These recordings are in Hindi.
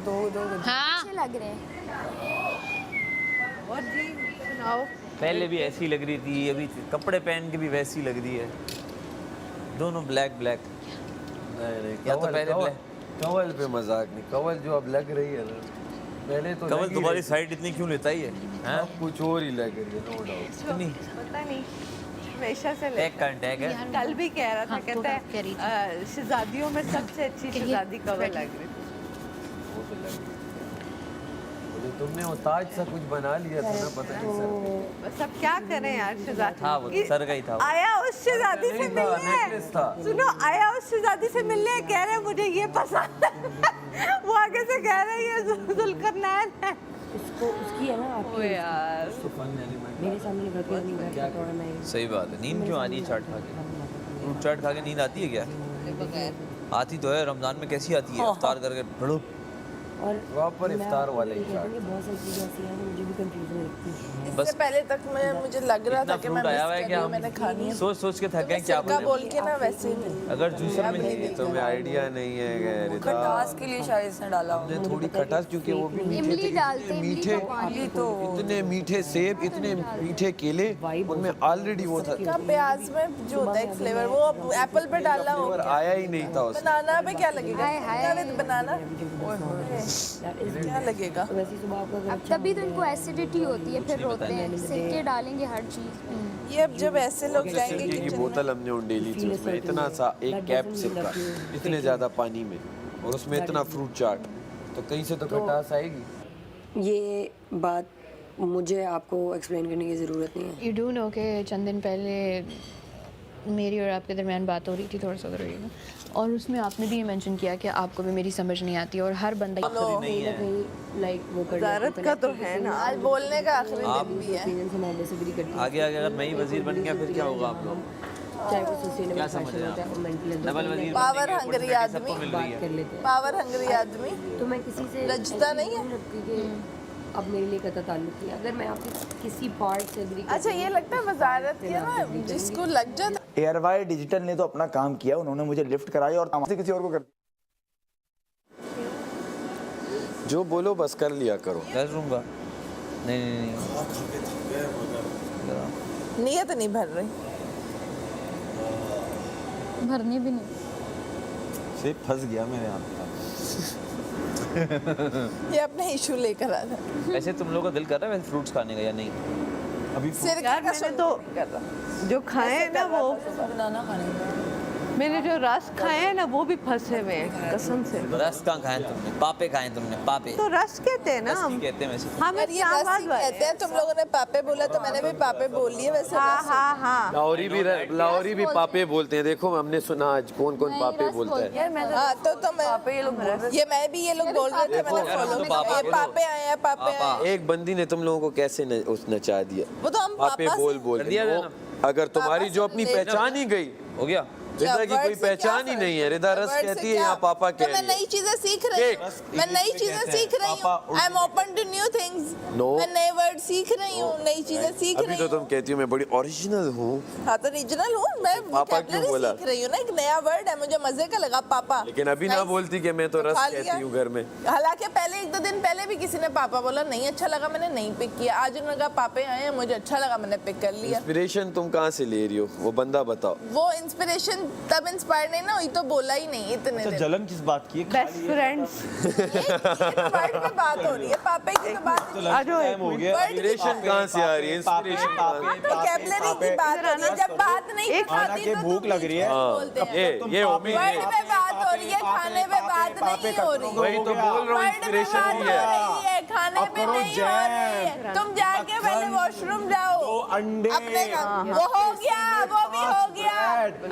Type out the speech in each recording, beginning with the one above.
दो हाँ अच्छे लग रहे हैं। और जी सुनाओ। पहले भी ऐसी लग रही थी, अभी कपड़े पहन के भी वैसी लग रही है। दोनों ब्लैक ब्लैक। या तो पहले ब्लैक। कवल पे मजाक नहीं, कवल जो अब लग रही है ना, पहले तो कवल तुम्हारी साइड इतनी क्यों लेता ही है? अब कुछ और ही लग रही है, नो डाउट। पता नहीं हमेशा से टैग का टैग है। कल भी कह रहा था, हाँ, कहता तो कह रही है शहजादियों में सबसे अच्छी शहजादी कवल लग रही थी। वो तो लग रही है। तो तुमने वो ताज सा कुछ बना लिया था ना, पता नहीं सर पे। बस अब क्या करें यार, शहजादी हाँ वो सर गई था। आया उस शहजादी से नहीं था, मिलने, necklace था। सुनो आया उस शहजादी से मिलने, कह रहे मुझे ये पसंद है। वो आगे से कह रहे ये जुल्करनैन है। उसको उसकी है ना ओ आपकी यार मेरे सामने घर पे नहीं बैठा थोड़ा मैं सही बात है। नींद क्यों आ रही है चाट खा के? फ्रूट चाट खा के नींद आती है क्या? आती तो है, रमजान में कैसी आती है? इफ्तार करके पढ़ो। और प्रॉपर मैं इफ्तार आपको वाले ये ही कहता हूँ चाट। कि बहुत सारी चीज़ें ऐसी हैं जो मुझे भी कंफ्यूजन लगती है। बस इससे पहले तक मुझे लग रहा था कि मैं फ्रूट आया हुआ है मिस कर क्या? रही हूँ, मैंने खानी है। सोच सोच के थक गए क्या सिरका बोले? बोल के ना वैसे ही नहीं। अगर जूसर में नहीं तुम्हें आइडिया नहीं है रिदा, खटास के लिए शायद इसने डाला हमने थोड़ी खटास, क्योंकि वो भी मीठे इमली थे, डालते हैं, इमली मीठे, का पानी। तो इतने मीठे सेब, इतने मीठे केले, उनमें ऑलरेडी वो था। का प्याज में जो होता है एक फ्लेवर, वो अब एप्पल पे डाला हो। फ्लेवर आया ही नहीं था उसमें। बनाना पे क्या लगेगा? हाय, हाय। बनाना क्या लगेगा? वैसे सुबह आपको अगर अब तभी तो इनको एसिडिटी होती है, फिर रोते हैं। सिक्के डालेंगे हर चीज़। ये अब जब ऐसे लोग जाएंगे सिरके की किचन बोतल हमने उंडेली थी, उसमें इतना सा एक कैप सिरका, इतने ज्यादा पानी में, और उसमें इतना फ्रूट चाट, तो कहीं से तो खटास आएगी। ये बात मुझे आपको एक्सप्लेन करने की ज़रूरत नहीं है। यू डू नो के चंद दिन पहले मेरी और आपके दरमियान बात हो रही थी, थोड़ा सा उधर रहिएगा, और उसमें आपने भी ये मेंशन किया कि आपको भी मेरी समझ नहीं आती और हर बंदा नहीं है। लाइक वो कर ज़ारत का तो है ना। आज बोलने का आखिरी दिन भी है। ओपिनियन से मैं डिसएग्री करती हूँ। आगे आगे अगर मैं ही वजीर बन गया फिर क्या होगा आप लोग? चाहे वो सस्टेनेबल क्या समझ फैशन रहे हैं होता है आप? और मेंटल डबल वजीर पावर बनने की हंगरी opportunity आदमी सबको मिल रही बात कर है। लेते हैं। पावर हंगरी आदमी तो मैं किसी से लज्जता ऐसी नहीं है? लगती कि अब मेरे लिए कता ताल्लुक नहीं है। अगर मैं आपकी किसी पार्ट से एग्री अच्छा ये लगता है वजारत के ना, जिसको लग जाता एयरवाई डिजिटल ने तो अपना काम किया, उन्होंने मुझे लिफ्ट कराई और से किसी और को कर जो बोलो बस कर लिया करो। कर लूँगा। नहीं नीयत नहीं भर रही। भरनी भी नहीं। से फंस गया मेरे यहाँ। ये अपने इशू लेकर आ रहा ऐसे तुम लोगों का दिल कर रहा है वैसे फ्रूट्स खाने का या नहीं? अभी सिरका यार का मैंने सुन तो कर रहा। जो खाए हैं ना, वो बनाना खाने मैंने जो रस खाए हैं ना, वो भी फंसे हुए हैं कसम से। रस कहाँ खाए तुमने? पापे खाए तुमने? पापे तो रस कहते हैं ना रस हम। ही कहते हैं वैसे। हम और ये रस ही कहते हैं। तुम लोगों ने पापे बोला तो मैंने भी पापे बोल लिए वैसे। हाँ हाँ हाँ। लाहौरी भी पापे बोलते हैं। देखो हमने सुना आज कौन कौन पापे बोलता है। यार मैं हाँ तो मैं ये लोग ये मैं भी ये लोग बोल रहे थे, मैंने यार, हम फॉलो तो किया। पापा ये पापे आए हैं, पापे आए हैं। एक बंदी ने तुम लोगों को कैसे नचा दिया। वो तो हम पापे पापा बोल से- बोल कर दिया वो, ना। अगर तुम्हारी जो अपनी ले- पहचान ही गई, हो गया? रिदा की वर्ड कोई से क्या पहचान ही फर्क? नहीं है। रिदा रस वर्ड से कहती है क्या? या पापा तो कह मैं रही नई है। चीजें सीख रही हूँ। मैं नई चीजें सीख रही हूँ। I am open to new things. No. मैं नए वर्ड सीख रही हूँ, नई चीजें सीख अभी रही तो हूँ। तुम कहती हो मैं बड़ी ओरिजिनल हूँ। हाँ तो रीजनल हूँ मैं। पापा क्यों vocabulary बोला? सीख रही हूँ ना, एक नया वर्ड है, मुझे मजे का लगा पापा। लेकिन अभी ना Nice. बोलती कि मैं तो रस खा कहती लिया। हूँ घर में। हालांकि पहले एक दो दिन पहले भी किसी ने पापा बोला, नहीं अच्छा लगा, मैंने नहीं पिक किया। आज उन्होंने कहा पापे आए हैं, मुझे अच्छा लगा, मैंने पिक कर लिया। इंस्पिरेशन तुम कहाँ से ले रही हो, वो बंदा बताओ। वो इंस्पिरेशन तब इंस्पायर नहीं ना हुई तो बोला ही नहीं इतने अच्छा दिन। जलन किस बात की है? Best friends. ये तो वर्ड पे बात हो रही है, पापे की तो बात नहीं। आ जाओ एक टाइम हो गया। वर्ड की इंस्पिरेशन कहाँ से आ रही है? इंस्पिरेशन vocabulary की बात हो रही है। जब बात नहीं एक खाना खाती के तो भूख तुम लग रही है। बोलते हैं। ये उम्मीद वर्ड है। पे बात हो रही है, खाने पे बात नहीं हो रही। वही तो बोल रहा हूँ, वर्ड पे इंस्पिरेशन बात नहीं हो है। रही है, खाने पे नहीं हो रही है। तुम जाके पहले वॉशरूम जाओ। तो अंडे अपने काम वो हो गया, वो भी हो गया।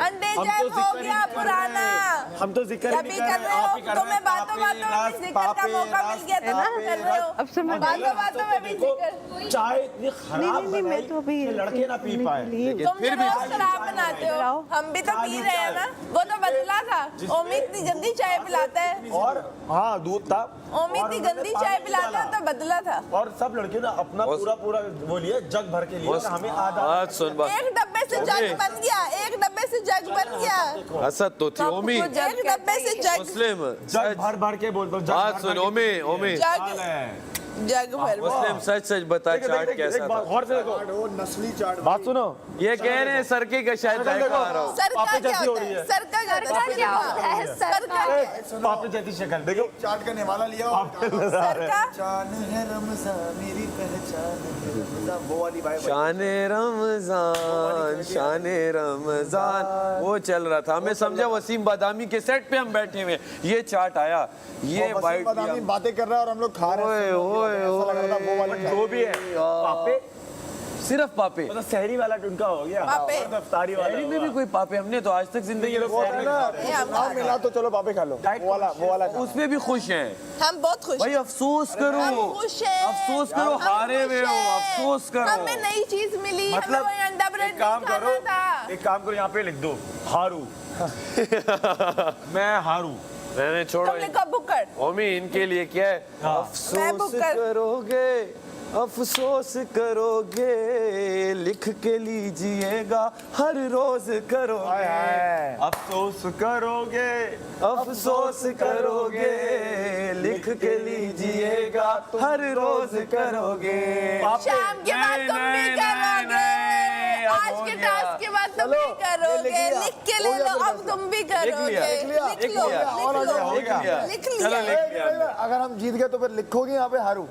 अंडे हम जैब तो हो जिक्र ही गया नहीं कर पुराना। रहे। हम तो जिक्र ही अभी नहीं कर रहे हो, आप ही कर रहे तुम्हें हैं। बातों बातों में भी जिक्र का मौका मिल गया तो तुम कर रहे हो। अब समझ बातों बातों में भी जिक्र। चाय इतनी खराब नहीं, मैं बनाई तो अभी कि लड़के ना पी पाए। लेकिन तुम फिर तो भी रोज शराब बनाते हो, हम भी तो पी रहे हैं ना। वो तो बदला था। ओमी इतनी गंदी चाय पिलाता है। और हाँ दूध था। ओमी इतनी गंदी चाय पिलाता है तो बदला था। और सब लड़के ना अपना पूरा वो लिए, जग भर के लिए और हमें आधा बात सुन बात एक डब्बे से जग बन गया, एक डब्बे से जग बन गया। हसद तो थी ओमी, एक डब्बे से जग मुस्लिम जग भर भर के बोल दो। बात सुन ओमी, ओमी जग भर मुस्लिम सच सच बता चाट कैसा था। और से देखो वो नस्ली चाट। बात सुनो, ये कह रहे हैं सरके का शायद जायका आ रहा हो। सरका क्या होता है? सरका क्या होता है? सरका पापे जैसी शक्ल देखो। चाट का निवाला लिया सरका शान है रमजान मेरी पहचान है रमजान, वो वाली भाई शाने रमजान शाने रमजान वो चल रहा था। हमें समझा वसीम बादामी के सेट पे हम बैठे हुए, ये चाट आया, ये वाइट बातें कर रहा है और हम लोग खा रहे हैं। जो भी है पापे, सिर्फ पापे मतलब सहरी वाला उनका हो गया, पापे। इफ्तारी वाला में भी कोई पापे, हमने तो आज तक जिंदगी में नाम मिला तो चलो पापे खा लो। वो वाला उसमें भी खुश हैं। हम बहुत खुश भाई अफसोस करो, हम खुश हैं। अफसोस करो, हम हारे हुए खुश हो, हैं। अफसोस करो। हमें नई चीज मिली, मतलब हमें वही अंडा ब्रेड एक काम नहीं करो, खाना था। एक काम करो यहाँ पे लिख दो हारू। मैं हारू। मैंने छोड़ो तुमने कब बुक कर? ओमी, इनके लिए क्या है? मैं अफसोस बुक कर- करोगे, अफसोस करोगे, लिख के लीजिएगा हर रोज करोगे, अफसोस करोगे, अफसोस करोगे, लिख के लीजिएगा हर रोज करोगे। शाम के बाद तुम भी करोगे, आज के टास्क के बाद तुम भी करोगे, लिख के ले लो, अब तुम भी करोगे। लिख लो, लिख लिया। अगर हम जीत गए तो फिर लिखोगे यहाँ पे हारू।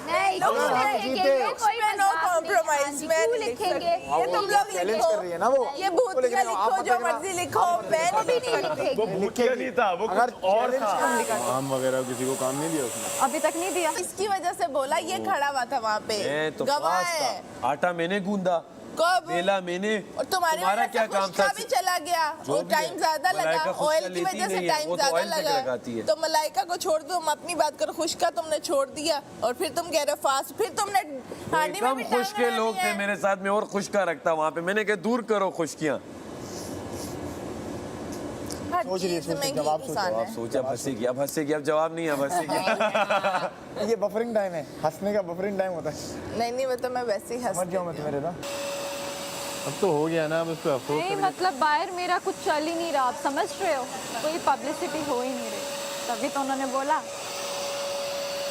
नहीं नो कॉम्प्रोमाइज में लिखेंगे, ये तुम लोग लिखो, कर रही है ना वो। ये भूतिया लिखो, जो मर्जी लिखो, मैं भी नहीं लिखेगी। वो भूतिया नहीं था, वो कुछ और था। काम वगैरह किसी को काम नहीं दिया उसने। अभी तक नहीं दिया। इसकी वजह से बोला, ये खड़ा हुआ था वहाँ पे, तो गवाह पास है। था, आटा मैंने गूंदा, कब? बेला मैंने, और तुम्हारा क्या काम था? भी चला गया और टाइम ज्यादा लगा, ऑयल की वजह से टाइम ज्यादा लगा, तो मलाइका को छोड़ दो, हम अपनी बात करो। खुशका तुमने छोड़ दिया और फिर तुम कह रहे हो फास्ट, फिर तुमने हांडी में कम भी खुश के टांग लोग लगानी थे है। मेरे साथ में और खुशका रखता वहाँ पे, मैंने कहा दूर करो खुशकियाँ। हर सोच रही है, चीज सोच में जवाब घी सोचो, घुसाना आप है। सोचा फंसेगी, अब जवाब नहीं है फंसेगी। ये बफरिंग टाइम है, हंसने का बफरिंग टाइम होता है। नहीं वो तो मैं वैसे ही हंस समझ जाओ मत मेरे ना। अब तो हो गया ना, अब इस पे अफसोस नहीं मतलब बाहर मेरा कुछ चल ही नहीं रहा, आप समझ रहे हो, कोई पब्लिसिटी हो ही नहीं रही, तभी तो उन्होंने बोला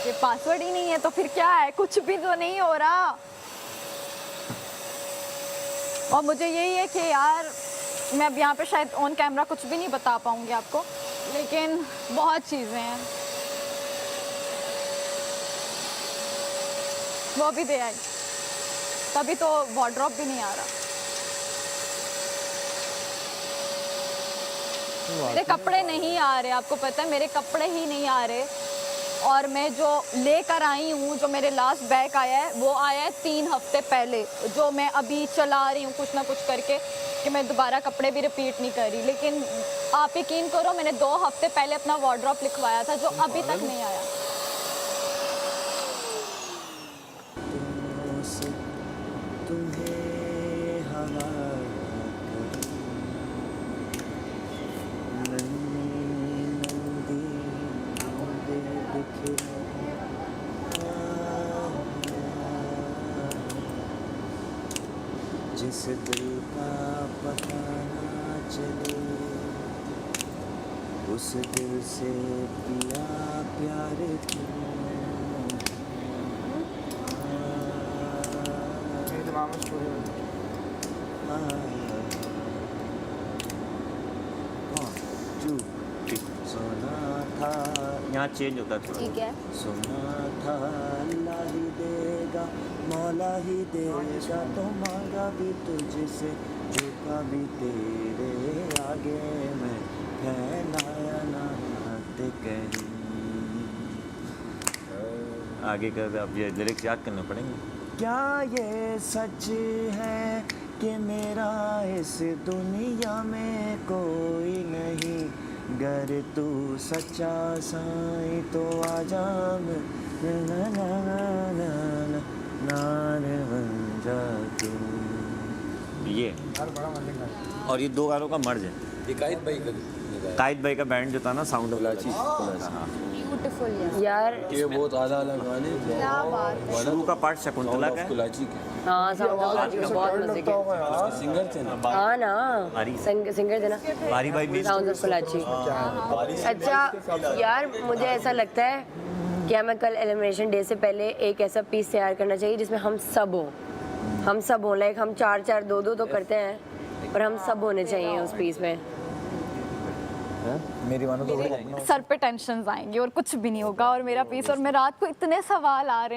ये पासवर्ड ही नहीं है तो फिर क्या है, कुछ भी तो नहीं हो रहा। और मुझे यही है कि यार मैं अब यहाँ पे शायद ऑन कैमरा कुछ भी नहीं बता पाऊंगी आपको, लेकिन बहुत चीज़ें हैं, वो भी दे आई, तभी तो वार्डरोब भी नहीं आ रहा। मेरे कपड़े नहीं आ रहे, आपको पता है मेरे कपड़े ही नहीं आ रहे। और मैं जो लेकर आई हूँ, जो मेरे लास्ट बैग आया है, वो आया है 3 हफ्ते पहले, जो मैं अभी चला रही हूँ कुछ ना कुछ करके कि मैं दोबारा कपड़े भी रिपीट नहीं कर रही। लेकिन आप यकीन करो, मैंने 2 हफ्ते पहले अपना वार्डरोब लिखवाया था, जो अभी तक नहीं आया। जिस दिल का पता ना चले, उस दिल से पिया प्यार क्यों। सोना था, यहाँ चेंज होता था, ठीक है। सोना था अल्लाह ही देगा, मौला ही देगा, तो मांगा भी तुझसे, झुका भी तेरे आगे, मैं फैलाया ना हाथ कहीं। आगे कर, अब ये लिरिक्स याद करने पड़ेंगे। क्या ये सच है कि मेरा इस दुनिया में कोई नहीं, गर तू सच्चा साईं तो आजा बन जा तू। ये और ये 2 गानों का मर्ज है। हिकायत भाई कायद भाई का बैंड जो था ना साउंड ऑफ कुलाची ब्यूटीफुल यार ये बहुत आधा अलग गाने क्या बात है। शुरू का पार्ट शकुंतला का है। कुलाची के हाँ साउंड ऑफ कुलाची का बहुत मजे के सिंगर थे ना हाँ ना बारी सिंगर थे ना बारी भाई भी साउंड ऑफ कुलाची। अच्छा यार मुझे ऐसा लगता है कि हमें कल एलिमिनेशन डे से पहले एक ऐसा पीस तैयार करना चाहिए जिसमें हम सब हों लाइक हम 4-4 2-2 तो करते हैं पर हम सब होने चाहिए उस पीस में। मेरी मानो तो सर पे टेंशन आएंगी और कुछ भी नहीं होगा और मेरा पीस और मैं रात को इतने सवाल आ रहे हैं।